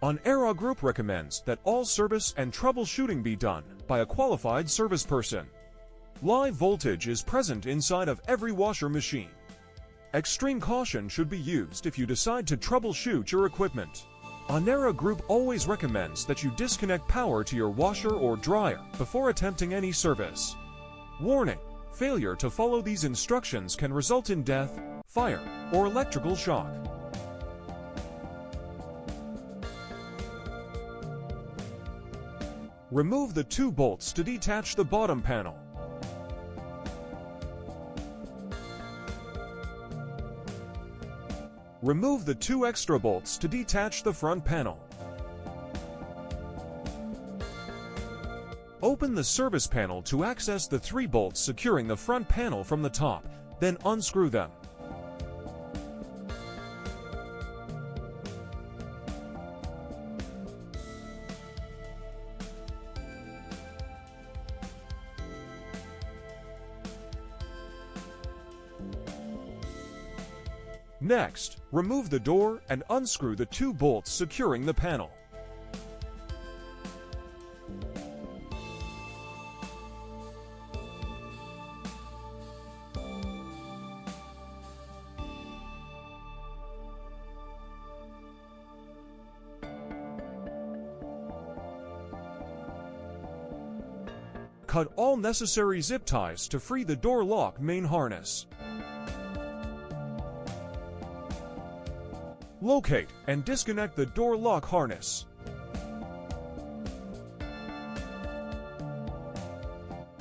Onera Group recommends that all service and troubleshooting be done by a qualified service person. Live voltage is present inside of every washer machine. Extreme caution should be used if you decide to troubleshoot your equipment. Onera Group always recommends that you disconnect power to your washer or dryer before attempting any service. Warning: failure to follow these instructions can result in death, fire, or electrical shock. Remove the 2 bolts to detach the bottom panel. Remove the 2 extra bolts to detach the front panel. Open the service panel to access the 3 bolts securing the front panel from the top, then unscrew them. Next, remove the door and unscrew the 2 bolts securing the panel. Cut all necessary zip ties to free the door lock main harness. Locate and disconnect the door lock harness.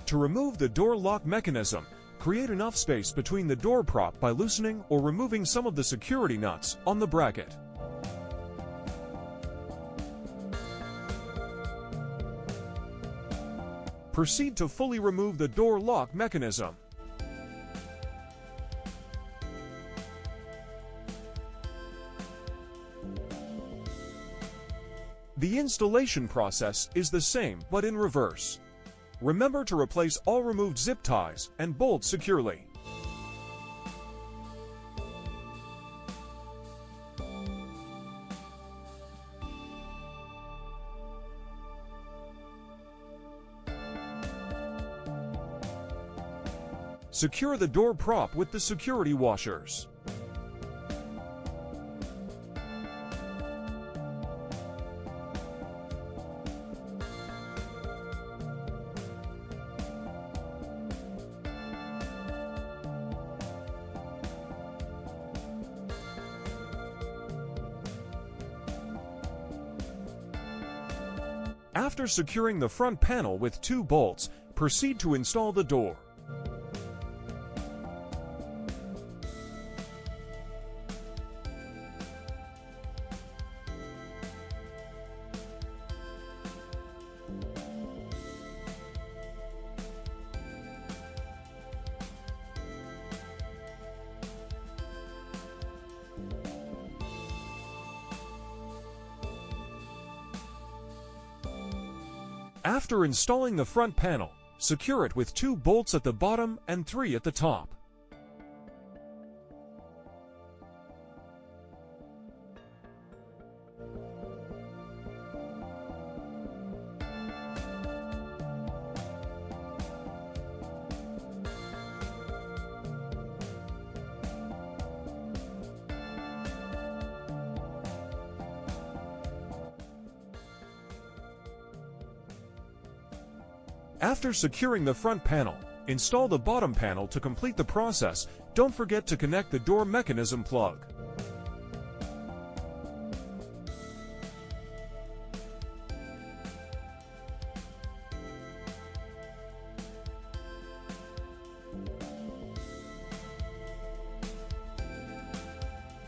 To remove the door lock mechanism, create enough space between the door prop by loosening or removing some of the security nuts on the bracket. Proceed to fully remove the door lock mechanism. The installation process is the same but in reverse. Remember to replace all removed zip ties and bolt securely. Secure the door prop with the security washers. After securing the front panel with 2 bolts, proceed to install the door. After installing the front panel, secure it with 2 bolts at the bottom and 3 at the top. After securing the front panel, install the bottom panel to complete the process. Don't forget to connect the door mechanism plug.